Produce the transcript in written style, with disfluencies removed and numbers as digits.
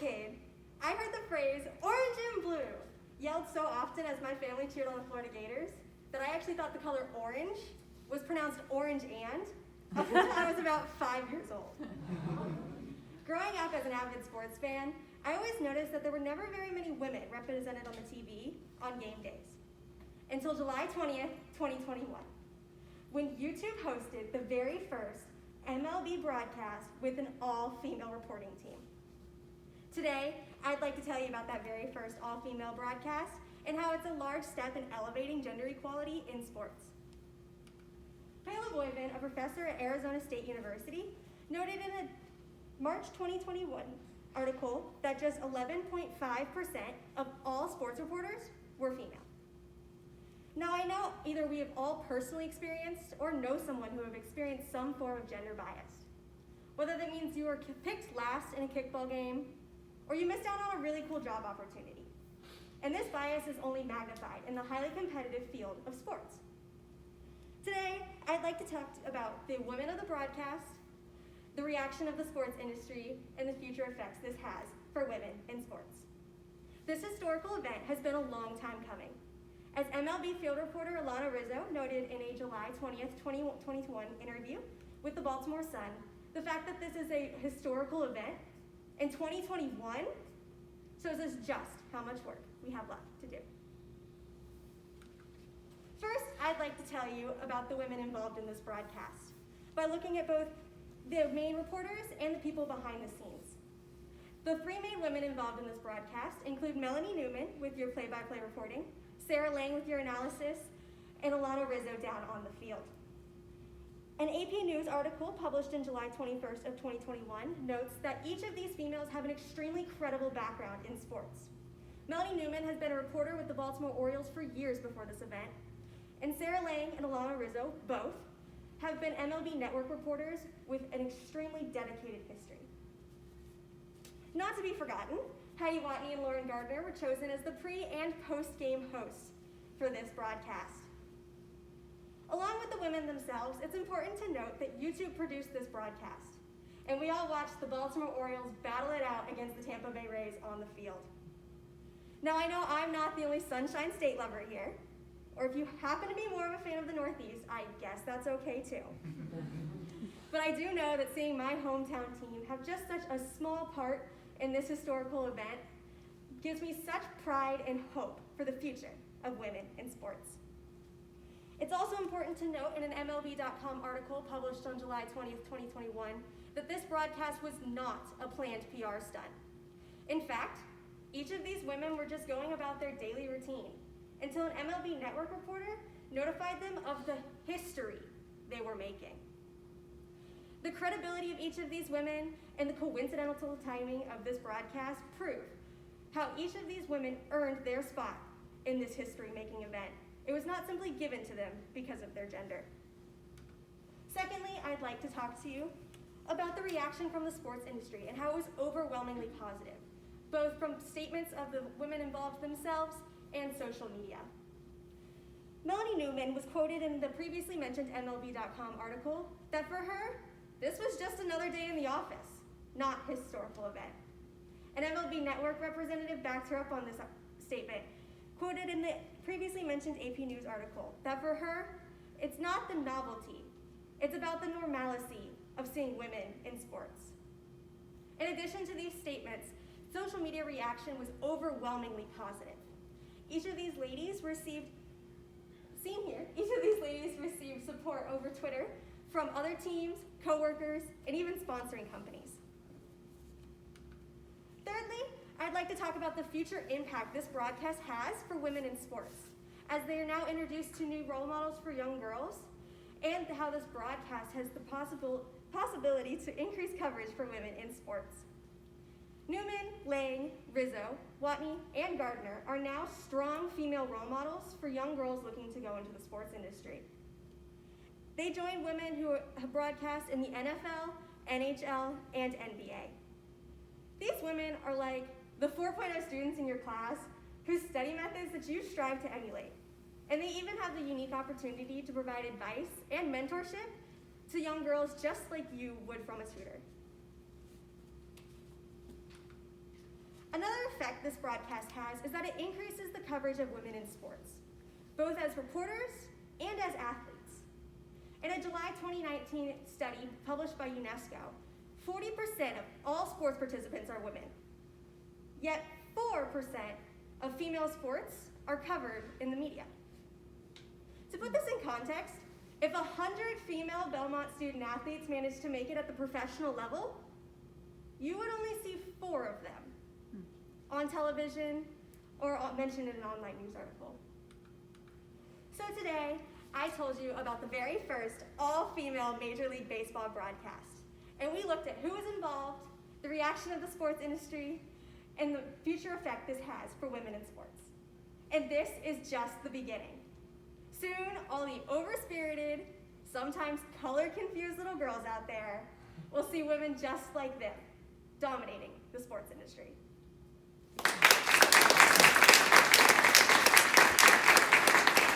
kid, I heard the phrase orange and blue yelled so often as my family cheered on the Florida Gators that I actually thought the color orange was pronounced orange and up until I was about 5 years old. Growing up as an avid sports fan, I always noticed that there were never very many women represented on the TV on game days. Until July 20th, 2021, when YouTube hosted the very first MLB broadcast with an all-female reporting team. Today, I'd like to tell you about that very first all-female broadcast and how it's a large step in elevating gender equality in sports. Payla Boyven, a professor at Arizona State University, noted in a March 2021 article that just 11.5% of all sports reporters were female. Now I know either we have all personally experienced or know someone who have experienced some form of gender bias. Whether that means you were picked last in a kickball game or you missed out on a really cool job opportunity. And this bias is only magnified in the highly competitive field of sports. Today, I'd like to talk about the women of the broadcast, the reaction of the sports industry, and the future effects this has for women in sports. This historical event has been a long time coming. As MLB field reporter Alana Rizzo noted in a July 20th, 2021 interview with the Baltimore Sun, the fact that this is a historical event in 2021 shows us just how much work we have left to do. First, I'd like to tell you about the women involved in this broadcast by looking at both the main reporters and the people behind the scenes. The three main women involved in this broadcast include Melanie Newman with your play-by-play reporting, Sarah Lang with your analysis, and Alana Rizzo down on the field. An AP News article published in July 21st of 2021 notes that each of these females have an extremely credible background in sports. Melanie Newman has been a reporter with the Baltimore Orioles for years before this event, and Sarah Lang and Alana Rizzo, both, have been MLB Network reporters with an extremely dedicated history. Not to be forgotten, Heidi Watney and Lauren Gardner were chosen as the pre- and post-game hosts for this broadcast. Along with the women themselves, it's important to note that YouTube produced this broadcast, and we all watched the Baltimore Orioles battle it out against the Tampa Bay Rays on the field. Now I know I'm not the only Sunshine State lover here, or if you happen to be more of a fan of the Northeast, I guess that's okay too. But I do know that seeing my hometown team have just such a small part in this historical event gives me such pride and hope for the future of women in sports. It's also important to note in an MLB.com article published on July 20th, 2021, that this broadcast was not a planned PR stunt. In fact, each of these women were just going about their daily routine until an MLB Network reporter notified them of the history they were making. The credibility of each of these women and the coincidental timing of this broadcast prove how each of these women earned their spot in this history-making event. It was not simply given to them because of their gender. Secondly, I'd like to talk to you about the reaction from the sports industry and how it was overwhelmingly positive, both from statements of the women involved themselves and social media. Melanie Newman was quoted in the previously mentioned MLB.com article that for her, this was just another day in the office, not a historical event. An MLB Network representative backed her up on this statement, quoted in the previously mentioned AP News article that for her, it's not the novelty, it's about the normalcy of seeing women in sports. In addition to these statements, social media reaction was overwhelmingly positive. Each of these ladies received support over Twitter from other teams, coworkers, and even sponsoring companies. Thirdly, I'd like to talk about the future impact this broadcast has for women in sports, as they are now introduced to new role models for young girls, and how this broadcast has the possibility to increase coverage for women in sports. Newman, Lang, Rizzo, Watney, and Gardner are now strong female role models for young girls looking to go into the sports industry. They join women who have broadcast in the NFL, NHL, and NBA. These women are like the 4.0 students in your class whose study methods that you strive to emulate. And they even have the unique opportunity to provide advice and mentorship to young girls just like you would from a tutor. Another effect this broadcast has is that it increases the coverage of women in sports, both as reporters and as athletes. In a July 2019 study published by UNESCO, 40% of all sports participants are women, yet 4% of female sports are covered in the media. To put this in context, if 100 female Belmont student athletes managed to make it at the professional level, you would only see 4 of them on television or mentioned in an online news article. So today, I told you about the very first all-female Major League Baseball broadcast. And we looked at who was involved, the reaction of the sports industry, and the future effect this has for women in sports. And this is just the beginning. Soon, all the overspirited, sometimes color-confused little girls out there will see women just like them, dominating the sports industry.